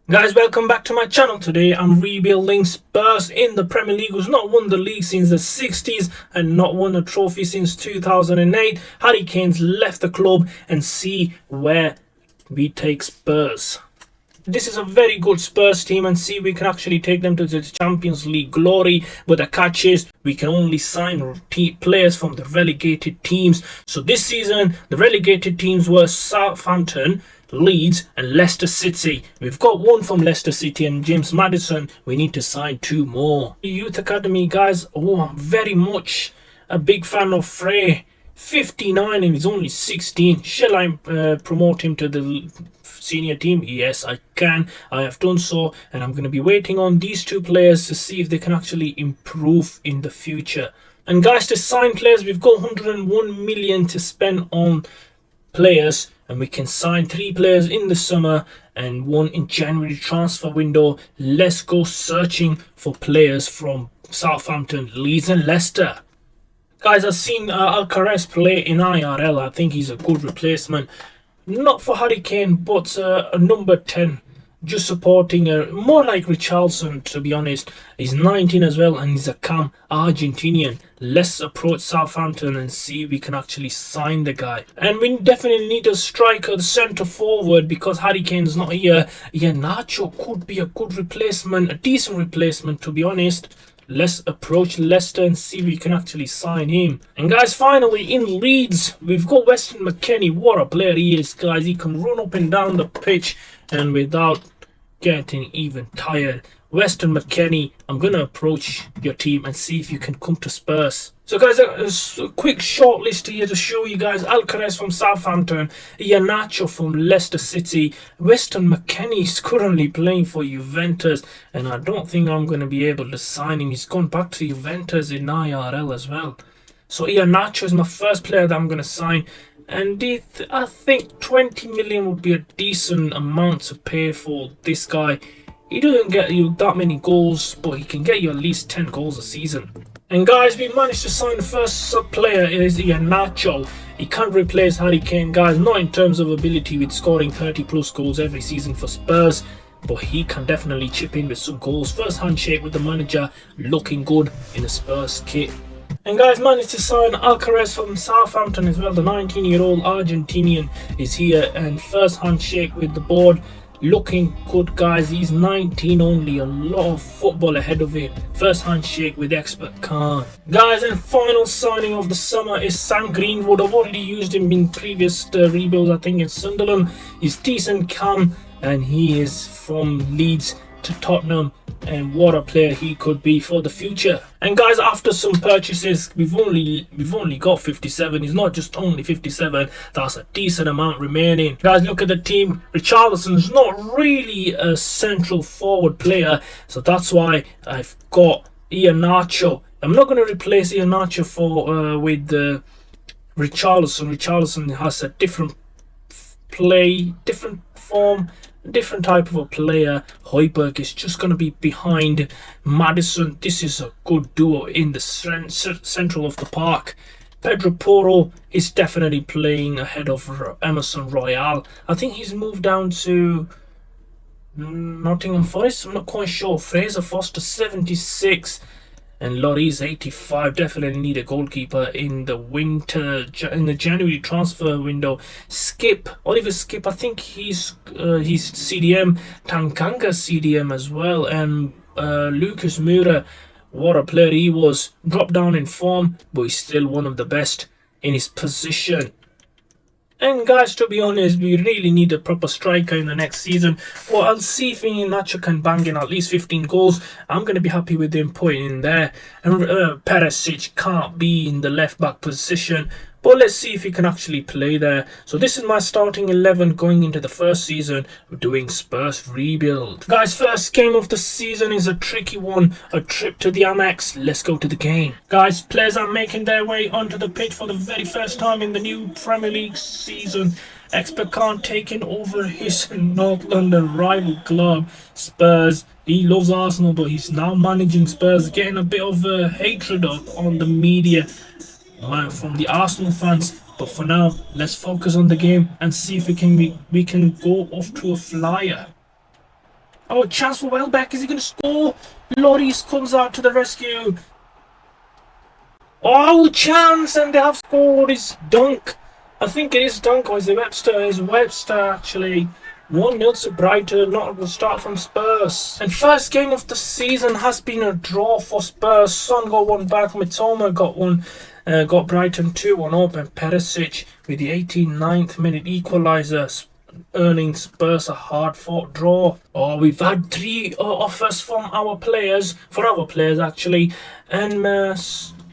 Guys, welcome back to my channel. Today I'm rebuilding Spurs in the Premier League, who's not won the league since the 60s and not won a trophy since 2008. Harry Kane's left the club, and see where we take Spurs. This is a very good Spurs team, and see we can actually take them to the Champions League glory. But the catch is we can only sign players from the relegated teams. So this season the relegated teams were Southampton, Leeds and Leicester City. We've got one from Leicester City and James Maddison. We need to sign two more. The youth academy guys, I'm very much a big fan of Frey. 59 and he's only 16. Shall I promote him to the senior team? Yes, I can. I have done so, and I'm going to be waiting on these two players to see if they can actually improve in the future. And guys, to sign players, we've got 101 million to spend on players, and we can sign 3 players in the summer and 1 in January transfer window. Let's go searching for players from Southampton, Leeds and Leicester. Guys, I've seen Alcaraz play in IRL. I think he's a good replacement. Not for Harry Kane, but a number 10. Just supporting more like Richarlison, to be honest. He's 19 as well, and he's a calm Argentinian. Let's approach Southampton and see if we can actually sign the guy. And we definitely need a striker, the centre forward, because Harry Kane's not here. Yeah, Nacho could be a good replacement, a decent replacement, to be honest. Let's approach Leicester and see if we can actually sign him. And guys, finally in Leeds, we've got Weston McKennie. What a player he is, guys. He can run up and down the pitch and without getting even tired. Weston McKennie, I'm going to approach your team and see if you can come to Spurs. So guys, a quick short list here to show you guys. Alcaraz from Southampton, Iheanacho from Leicester City, Weston McKennie is currently playing for Juventus, and I don't think I'm going to be able to sign him. He's gone back to Juventus in IRL as well. So Iheanacho is my first player that I'm going to sign. And I think 20 million would be a decent amount to pay for this guy. He doesn't get you that many goals, but he can get you at least 10 goals a season. And guys, we managed to sign the first player. It is Iheanacho. He can't replace Harry Kane, guys, not in terms of ability with scoring 30 plus goals every season for Spurs, but he can definitely chip in with some goals. First handshake with the manager, looking good in the Spurs kit. And guys, managed to sign Alcaraz from Southampton as well. The 19-year-old Argentinian is here, and first handshake with the board, looking good, guys. He's 19 only, a lot of football ahead of him. First handshake with expert Khan. Guys, and final signing of the summer is Sam Greenwood. I've already used him in previous rebuilds, I think in Sunderland. He's decent calm, and he is from Leeds to Tottenham, and what a player he could be for the future. And guys, after some purchases, we've only got 57. It's not just only 57, that's a decent amount remaining. Guys, look at the team. Richarlison's not really a central forward player, so that's why I've got Iheanacho. I'm not going to replace Iheanacho with Richarlison. Richarlison has a different play, different form, different type of a player. Højbjerg is just going to be behind Maddison. This is a good duo in the central of the park. Pedro Porro is definitely playing ahead of Emerson Royal. I think he's moved down to Nottingham Forest. I'm not quite sure. Fraser Foster 76 and Lloris 85. Definitely need a goalkeeper in the January transfer window. Oliver Skip, I think he's CDM. Tanganga CDM as well, and Lucas Moura, what a player he was. Dropped down in form, but he's still one of the best in his position. And guys, to be honest, we really need a proper striker in the next season. Well, I'll see if Iheanacho can bang in at least 15 goals. I'm going to be happy with him putting in there. And Perisic can't be in the left back position, but let's see if he can actually play there. So this is my starting 11 going into the first season. We're doing Spurs rebuild. Guys, first game of the season is a tricky one. A trip to the Amex. Let's go to the game. Guys, players are making their way onto the pitch for the very first time in the new Premier League season. Expert Khan taking over his North London rival club, Spurs. He loves Arsenal, but he's now managing Spurs, getting a bit of hatred on the media from the Arsenal fans. But for now, let's focus on the game and see if we can go off to a flyer. Oh, a chance for Welbeck. Is he going to score? Lloris comes out to the rescue. Oh, chance, and they have scored. It's Dunk. I think it is Dunk, or is it Webster? It's Webster, actually. 1-0 to Brighton, not a good start from Spurs. And first game of the season has been a draw for Spurs. Son got one back, Mitoma got one. Got Brighton 2-1 up, and Perisic with the 89th minute equaliser, earning Spurs a hard-fought draw. Oh, we've had 3 offers from our players, actually, and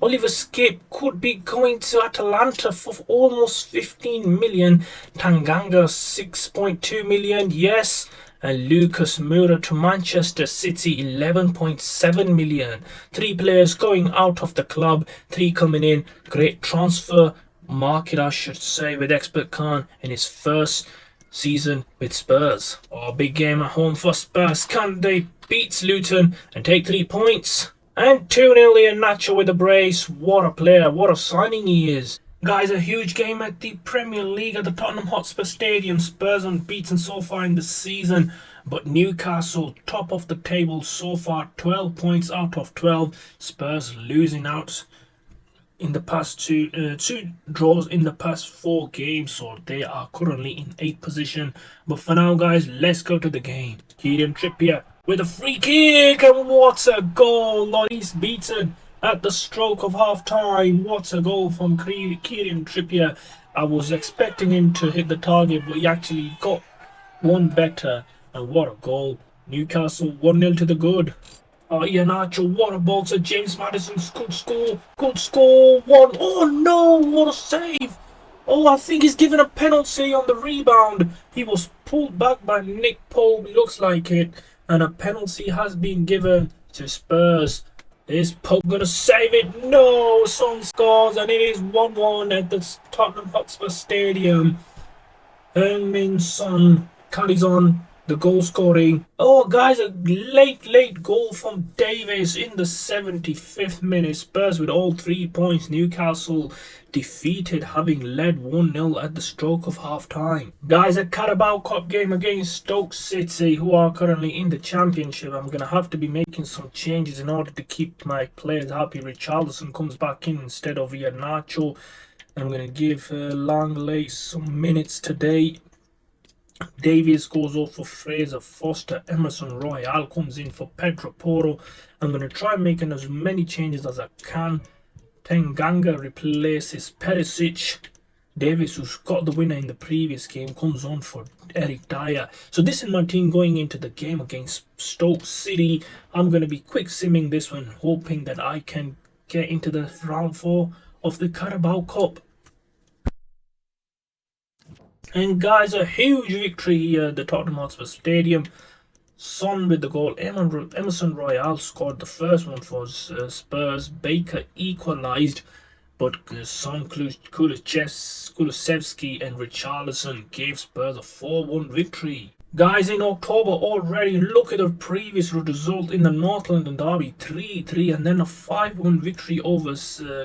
Oliver Skip could be going to Atalanta for almost 15 million. Tanganga 6.2 million, yes. And Lucas Moura to Manchester City 11.7 million. 3 players going out of the club, 3 coming in. Great transfer market, I should say, with Expert Khan in his first season with Spurs. Oh, big game at home for Spurs. Can they beat Luton and take 3 points? And 2-0 Iheanacho with a brace. What a player, what a signing he is. Guys, a huge game at the Premier League at the Tottenham Hotspur Stadium. Spurs unbeaten so far in the season, but Newcastle top of the table so far, 12 points out of 12. Spurs losing out in the past two draws in the past 4 games, so they are currently in 8th position. But for now, guys, let's go to the game. Kieran Trippier with a free kick, and what a goal! Lloris beaten at the stroke of half time. What a goal from Kieran Trippier. I was expecting him to hit the target, but he actually got one better, and what a goal. Newcastle 1-0 to the good. Iheanacho, what a ball to James Maddison. Could score one. Oh no, what a save. Oh, I think he's given a penalty on the rebound. He was pulled back by Nick Pope, looks like it, and a penalty has been given to Spurs. Is Pope going to save it? No, Son scores, and it is 1-1 at the Tottenham Hotspur Stadium. Heung-min Son carries on the goal scoring. Oh, guys, a late goal from Davis in the 75th minute. Spurs with all 3 points. Newcastle defeated, having led 1-0 at the stroke of half time. Guys, a Carabao Cup game against Stoke City, who are currently in the Championship. I'm going to have to be making some changes in order to keep my players happy. Richarlison comes back in instead of Iheanacho. I'm going to give Langley some minutes today. Davies goes off for Fraser Foster. Emerson Royal comes in for Pedro Porro. I'm going to try making as many changes as I can. Tanganga replaces Perisic. Davies, who's got the winner in the previous game, comes on for Eric Dyer. So this is my team going into the game against Stoke City. I'm going to be quick simming this one, hoping that I can get into the round 4 of the Carabao Cup. And guys, a huge victory here at the Tottenham Hotspur Stadium. Son with the goal. Emerson Royal scored the first one for Spurs. Baker equalised, but Son, Kulusevski and Richarlison gave Spurs a 4-1 victory. Guys, in October already, look at the previous result in the North London derby, 3-3, and then a 5-1 victory over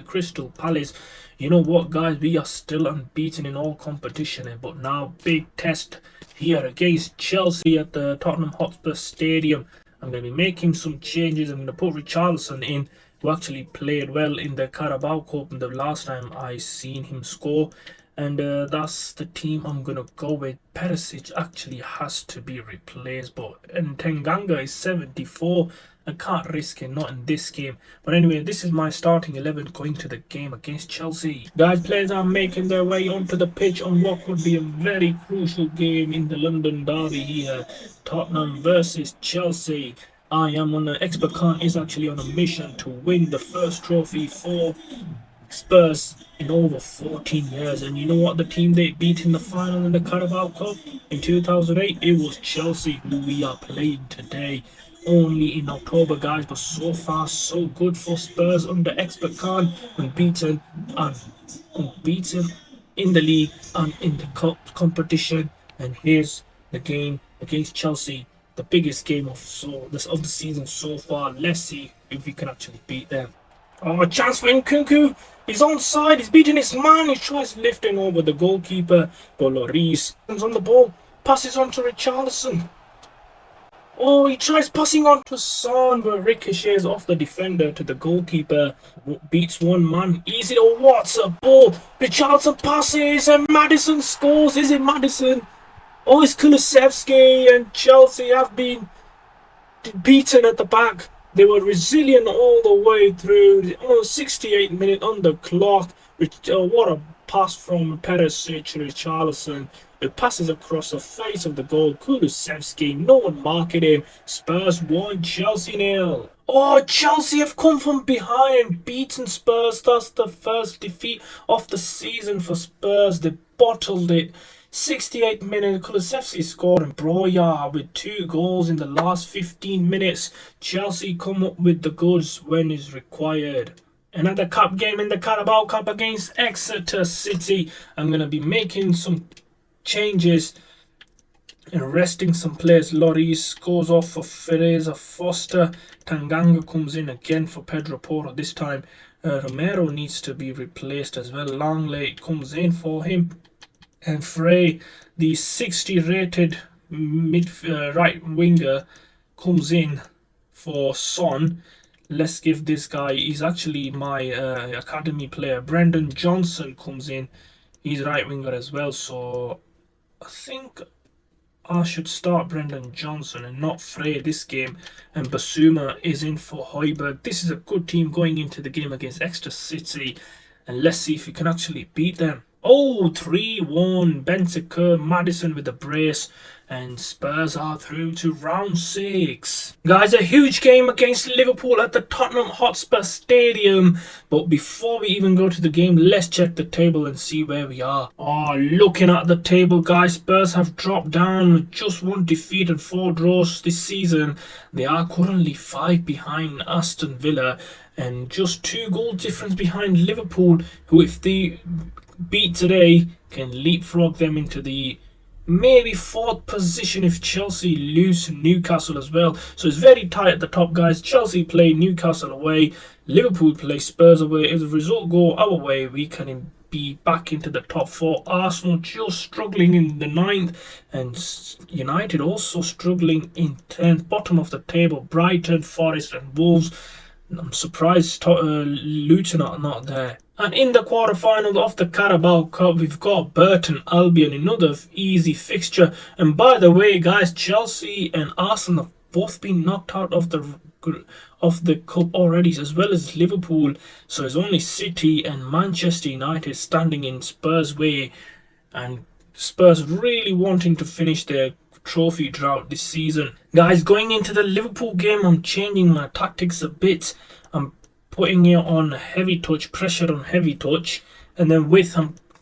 Crystal Palace. You know what, guys, we are still unbeaten in all competition, but now big test here against Chelsea at the Tottenham Hotspur Stadium. I'm going to be making some changes. I'm going to put Richarlison in, who actually played well in the Carabao Cup the last time I seen him score. And that's the team I'm going to go with. Perisic actually has to be replaced, and Tanganga is 74. I can't risk it, not in this game. But anyway, this is my starting 11 going to the game against Chelsea. Guys, players are making their way onto the pitch on what could be a very crucial game in the London derby here. Tottenham versus Chelsea. Expert Khan is actually on a mission to win the first trophy for Spurs in over 14 years. And you know what the team they beat in the final in the Carabao Cup in 2008? It was Chelsea, who we are playing today. Only in October, guys, but so far so good for Spurs under Expert Khan, unbeaten in the league and in the cup competition. And here's the game against Chelsea, the biggest game of the season so far. Let's see if we can actually beat them. Oh, a chance for Nkunku. He's onside. He's beating his man. He tries lifting over the goalkeeper. But Lloris comes on the ball. Passes on to Richarlison. Oh, he tries passing on to Son, but ricochets off the defender to the goalkeeper. Beats one man. Easy to what a ball. Richarlison passes and Maddison scores. Is it Maddison? Oh, it's Kulusevski, and Chelsea have been beaten at the back. They were resilient all the way through. 68 minutes on the clock. What a pass from Perisic to Richarlison. It passes across the face of the goal. Kulusevski, no one marking him. Spurs 1, Chelsea 0. Oh, Chelsea have come from behind, beaten Spurs. That's the first defeat of the season for Spurs. They bottled it. 68 minutes, Kulusevski scored and Broja with 2 goals in the last 15 minutes. Chelsea come up with the goods when is required. Another cup game in the Carabao Cup against Exeter City. I'm going to be making some changes and resting some players. Lloris goes off for Fraser Foster. Tanganga comes in again for Pedro Porro. This time Romero needs to be replaced as well. Langley comes in for him. And Frey, the 60 rated right winger, comes in for Son. Let's give this guy, he's actually my academy player. Brendan Johnson comes in. He's right winger as well. So I think I should start Brendan Johnson and not Frey this game. And Basuma is in for Højbjerg. This is a good team going into the game against Exeter City. And let's see if we can actually beat them. Oh, 3-1. Bentancur, Maddison with the brace. And Spurs are through to round 6. Guys, a huge game against Liverpool at the Tottenham Hotspur Stadium. But before we even go to the game, let's check the table and see where we are. Oh, looking at the table, guys, Spurs have dropped down with just 1 defeat and 4 draws this season. They are currently 5 behind Aston Villa and just 2 goal difference behind Liverpool, who, if they beat today, can leapfrog them into the maybe 4th position if Chelsea lose to Newcastle as well. So it's very tight at the top, guys. Chelsea play Newcastle away, Liverpool play Spurs away. If the result go our way, we can be back into the top 4. Arsenal just struggling in the 9th, and United also struggling in 10th. Bottom of the table, Brighton, Forest and Wolves. I'm surprised Luton are not there. And in the quarterfinals of the Carabao Cup, we've got Burton Albion, another easy fixture. And by the way, guys, Chelsea and Arsenal have both been knocked out of the cup already, as well as Liverpool. So it's only City and Manchester United standing in Spurs' way, and Spurs really wanting to finish their trophy drought this season. Guys, going into the Liverpool game, I'm changing my tactics a bit. I'm putting it on heavy touch, pressure on heavy touch, and then width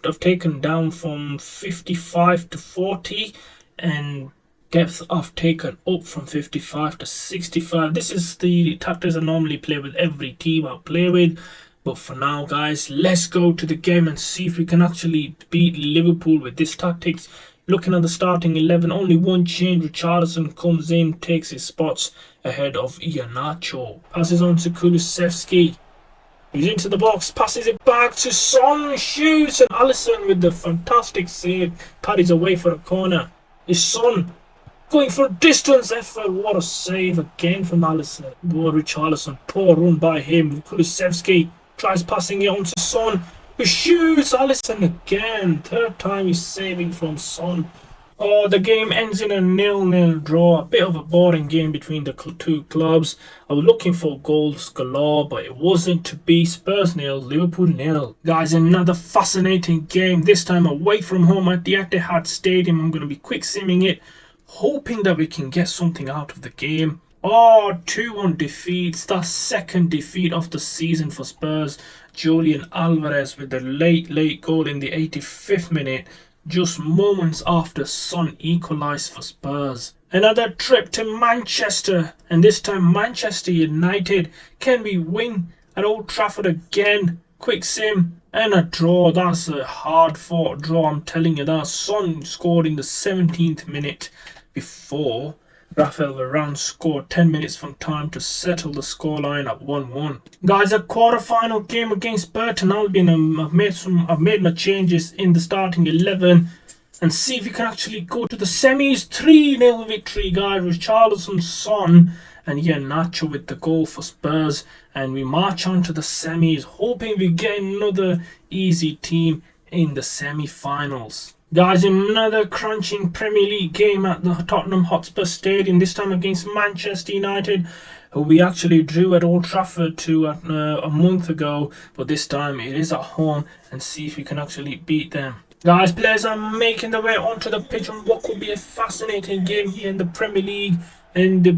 I've taken down from 55 to 40, and depth I've taken up from 55 to 65. This is the tactics I normally play with every team I play with. But for now, guys, let's go to the game and see if we can actually beat Liverpool with this tactics. Looking at the starting 11, only 1 change. Richarlison comes in, takes his spots ahead of Iheanacho. Passes on to Kulusevski. He's into the box, passes it back to Son, shoots, and Alisson with the fantastic save, parries away for a corner. Is Son going for a distance effort? What a save again from Alisson. Boy, Richarlison, poor run by him. Kulusevski tries passing it on to Son, who shoots. Alisson again. 3rd time he's saving from Son. Oh, the game ends in a 0-0 draw. A bit of a boring game between the 2 clubs. I was looking for goals galore, but it wasn't to be. Spurs 0, Liverpool 0. Guys, another fascinating game. This time away from home at the Etihad Stadium. I'm going to be quick simming it, hoping that we can get something out of the game. Oh, 2-1 defeats. That's 2nd defeat of the season for Spurs. Julian Alvarez with the late goal in the 85th minute, just moments after Son equalised for Spurs. Another trip to Manchester, and this time Manchester United. Can we win at Old Trafford again? Quick sim, and a draw. That's a hard fought draw, I'm telling you that. Son scored in the 17th minute before Rafael Varane scored 10 minutes from time to settle the scoreline at 1-1. Guys, a quarter-final game against Burton Albion. I've made my changes in the starting 11 and see if we can actually go to the semis. 3-0 victory, guys. Richarlison, Son, and Nacho with the goal for Spurs. And we march on to the semis, hoping we get another easy team in the semi-finals. Guys, another crunching Premier League game at the Tottenham Hotspur Stadium, this time against Manchester United, who we actually drew at Old Trafford a month ago, but this time it is at home, and see if we can actually beat them. Guys, players are making their way onto the pitch on what could be a fascinating game here in the Premier League in the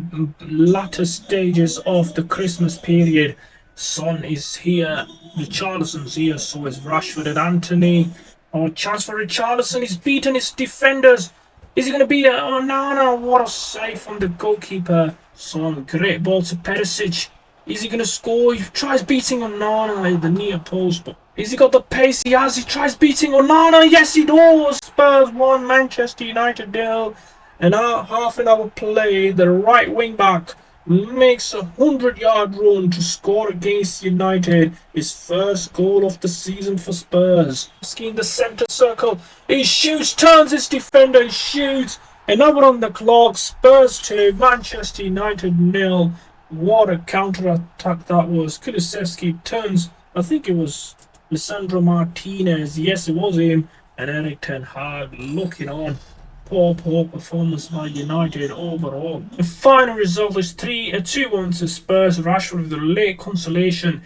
latter stages of the Christmas period. Son is here, Richarlison's here, so is Rashford and Anthony. Oh, chance for Richarlison. He's beaten his defenders. Is he going to beat it? Oh, no. What a save from the goalkeeper. Son, great ball to Perisic. Is he going to score? He tries beating Onana, the near post. But has he got the pace? He has. He tries beating Onana. Yes, he does. Spurs 1, Manchester United 0. And half an hour play, the right wing back makes a 100-yard run to score against United, his first goal of the season for Spurs. In the centre circle, he shoots, turns his defender, and shoots. And now we're on the clock. Spurs 2, Manchester United 0. What a counter-attack that was. Kulusevski turns, I think it was Lisandro Martinez. Yes, it was him. And Erik ten Hag looking on. Poor performance by United overall. The final result is 2-1 to Spurs. Rashford with a late consolation,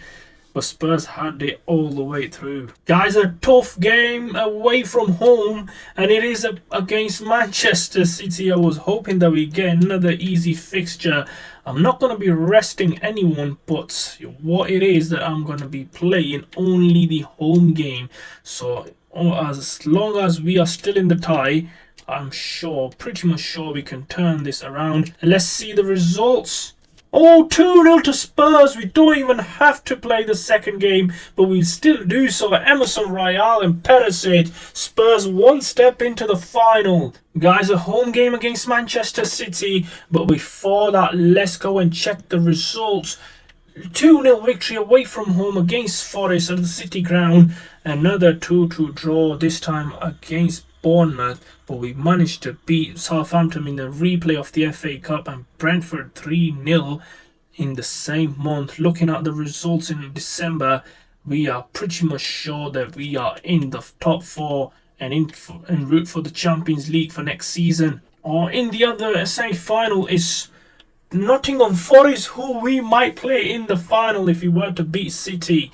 but Spurs had it all the way through. Guys, a tough game away from home, and it is against Manchester City. I was hoping that we get another easy fixture. I'm not going to be resting anyone, but what it is that I'm going to be playing only the home game. So as long as we are still in the tie, I'm pretty much sure we can turn this around. And let's see the results. Oh, 2-0 to Spurs. We don't even have to play the second game, but we still do so. Emerson Royal and Perisic. Spurs one step into the final. Guys, a home game against Manchester City, but before that, let's go and check the results. 2-0 victory away from home against Forest at the City Ground. Another 2-2 draw, this time against Bournemouth, but we managed to beat Southampton in the replay of the FA Cup, and Brentford 3-0 in the same month. Looking at the results in December, we are pretty much sure that we are in the top 4 and en route for the Champions League for next season. Or in the other semi-final is Nottingham Forest, who we might play in the final if we were to beat City.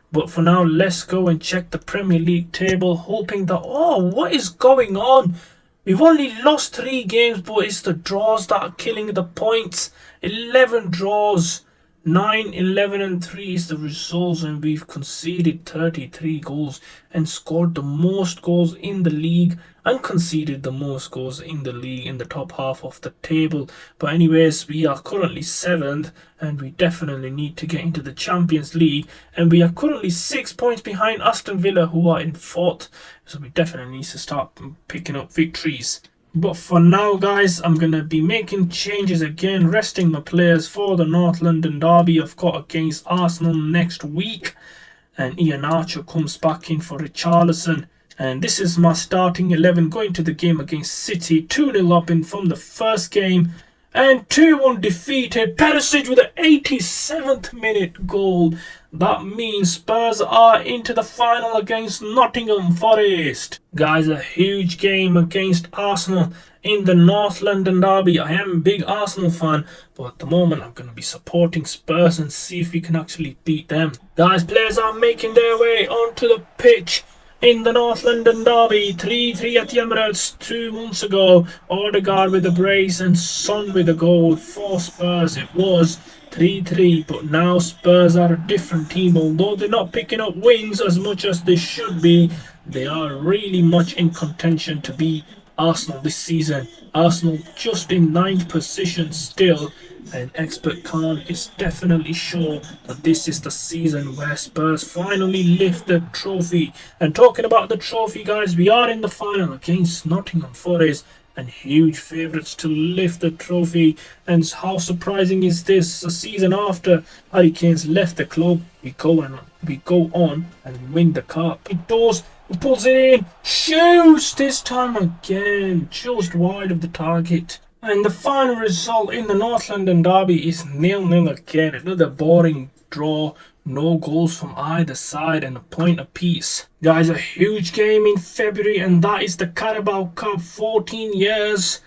But for now, let's go and check the Premier League table, hoping that... Oh, what is going on? We've only lost 3 games, but it's the draws that are killing the points. 11 draws, 9, 11 and 3 is the results, and we've conceded 33 goals and scored the most goals in the league and conceded the most goals in the league in the top half of the table. But anyways, we are currently 7th, and we definitely need to get into the Champions League, and we are currently 6 points behind Aston Villa, who are in 4th, so we definitely need to start picking up victories. But for now, guys, I'm going to be making changes again, resting my players for the North London derby I've got against Arsenal next week, and Iheanacho comes back in for Richarlison. And this is my starting 11 going to the game against City. 2-0 up in from the first game. And 2-1 defeated. Perisic with an 87th minute goal. That means Spurs are into the final against Nottingham Forest. Guys, a huge game against Arsenal in the North London derby. I am a big Arsenal fan, but at the moment I'm going to be supporting Spurs and see if we can actually beat them. Guys, players are making their way onto the pitch in the North London derby. 3-3 at the Emirates 2 months ago. Odegaard with a brace and Son with a goal for Spurs. It was 3-3, but now Spurs are a different team. Although they're not picking up wins as much as they should be, they are really much in contention to beat Arsenal this season. Arsenal just in 9th position still, and expert Khan is definitely sure that this is the season where Spurs finally lift the trophy. And talking about the trophy, guys, we are in the final against Nottingham Forest, and huge favourites to lift the trophy. And how surprising is this? A season after Harry Kane's left the club, we go on and win the cup. He does. He pulls it in, shoots this time again, just wide of the target. And the final result in the North London derby is 0-0 again. Another boring draw. No goals from either side and a point apiece. Guys, a huge game in February, and that is the Carabao Cup. 14 years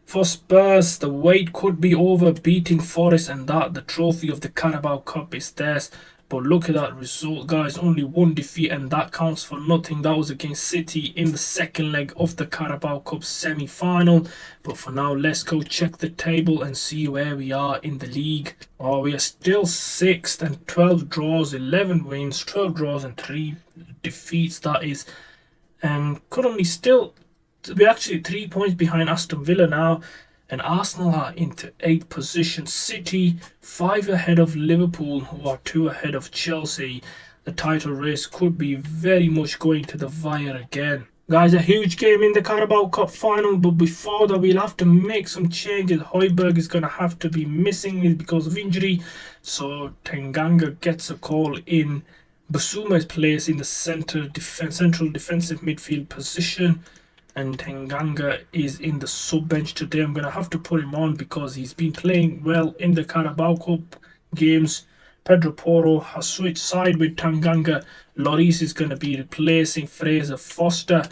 for Spurs. The wait could be over, beating Forest, and that the trophy of the Carabao Cup is theirs. But look at that result, guys. Only one defeat, and that counts for nothing. That was against City in the second leg of the Carabao Cup semi-final. But for now, let's go check the table and see where we are in the league. Oh, we are still 6th and 12 draws, 11 wins, 12 draws and 3 defeats, that is. And currently we're actually 3 points behind Aston Villa now. And Arsenal are into 8th position. City 5 ahead of Liverpool, who are 2 ahead of Chelsea. The title race could be very much going to the wire again. Guys, a huge game in the Carabao Cup final, but before that we'll have to make some changes. Højbjerg is going to have to be missing because of injury. So Tanganga gets a call in Basuma's place in the central defensive midfield position. And Tanganga is in the sub bench today. I'm going to have to put him on because he's been playing well in the Carabao Cup games. Pedro Porro has switched side with Tanganga. Lloris is going to be replacing Fraser Foster.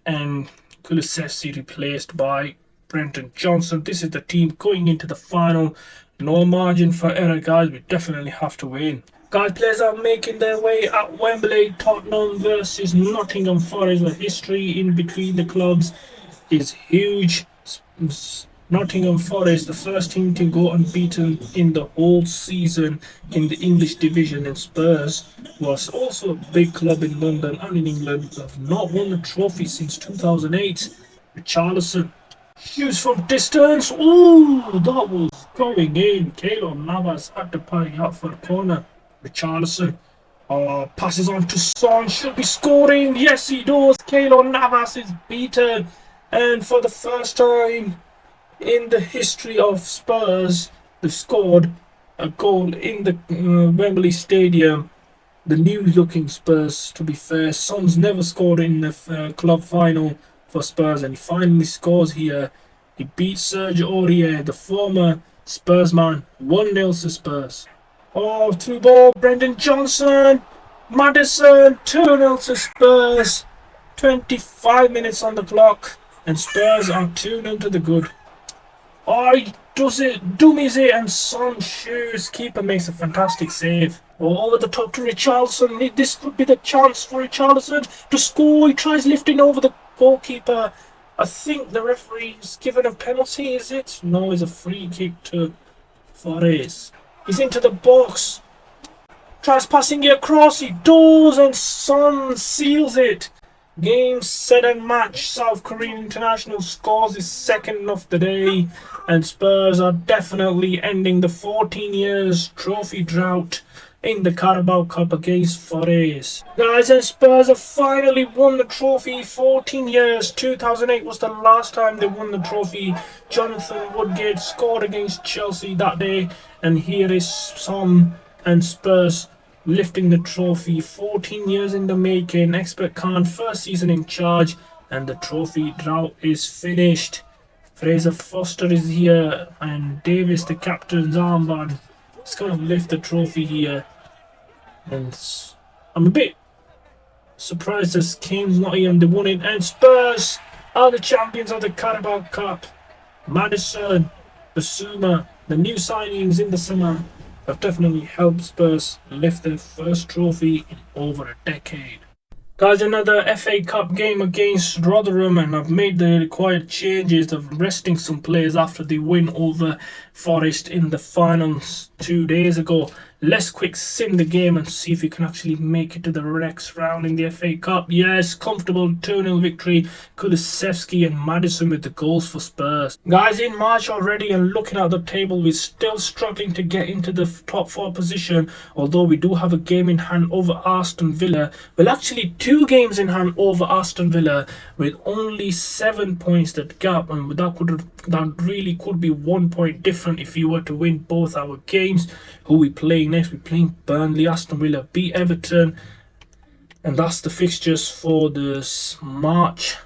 And Kulusevski replaced by Brenton Johnson. This is the team going into the final. No margin for error, guys. We definitely have to win. Guys, players are making their way at Wembley. Tottenham versus Nottingham Forest. The history in between the clubs is huge. Nottingham Forest, the first team to go unbeaten in the whole season in the English division, and Spurs was also a big club in London and in England, have not won a trophy since 2008. Richarlison shoots from distance. Ooh, that was going in. Keylor Navas had to parry out for the corner. Richarlison passes on to Son, should be scoring. Yes, he does. Keylor Navas is beaten, and for the first time in the history of Spurs, they've scored a goal in the Wembley Stadium. The new-looking Spurs, to be fair. Son's never scored in the club final for Spurs, and he finally scores here. He beats Sergio Aurier, the former Spurs man, 1-0 to Spurs. Oh, through ball, Brendan Johnson, Maddison, 2-0 to Spurs. 25 minutes on the clock, and Spurs are 2-0 to the good. Oh, he does it, dummies it, and Son shoots. Keeper makes a fantastic save. Oh, over the top to Richarlison. This could be the chance for Richarlison to score. He tries lifting over the goalkeeper. I think the referee's given a penalty, is it? No, it's a free kick to Forest. He's into the box. Tries passing it across. He does, and Son seals it. Game, set and match. South Korean international scores his second of the day, and Spurs are definitely ending the 14 years trophy drought in the Carabao Cup against Forest. Guys, and Spurs have finally won the trophy. 14 years. 2008 was the last time they won the trophy. Jonathan Woodgate scored against Chelsea that day, and here is Son and Spurs lifting the trophy. 14 years in the making. Expert Khan first season in charge, and the trophy drought is finished. Fraser Foster is here, and Davis, the captain's armband, is going to lift the trophy here. And I'm a bit surprised that Kane's not here and they won it. And Spurs are the champions of the Carabao Cup. Maddison, Basuma, the new signings in the summer have definitely helped Spurs lift their first trophy in over a decade. Guys, another FA Cup game against Rotherham, and I've made the required changes of resting some players after the win over Forest in the finals 2 days ago. let's quick sim the game and see if we can actually make it to the next round in the FA Cup. Yes, comfortable 2-0 victory. Kulusevski and Maddison with the goals for Spurs. Guys, in March already, and looking at the table, we're still struggling to get into the top 4 position, although we do have a game in hand over Aston Villa. Well, actually 2 games in hand over Aston Villa with only 7 points that gap, and that really could be 1 point different if you were to win both our games. Who we playing next? We're playing Burnley. Aston Villa beat Everton, and that's the fixtures for this March.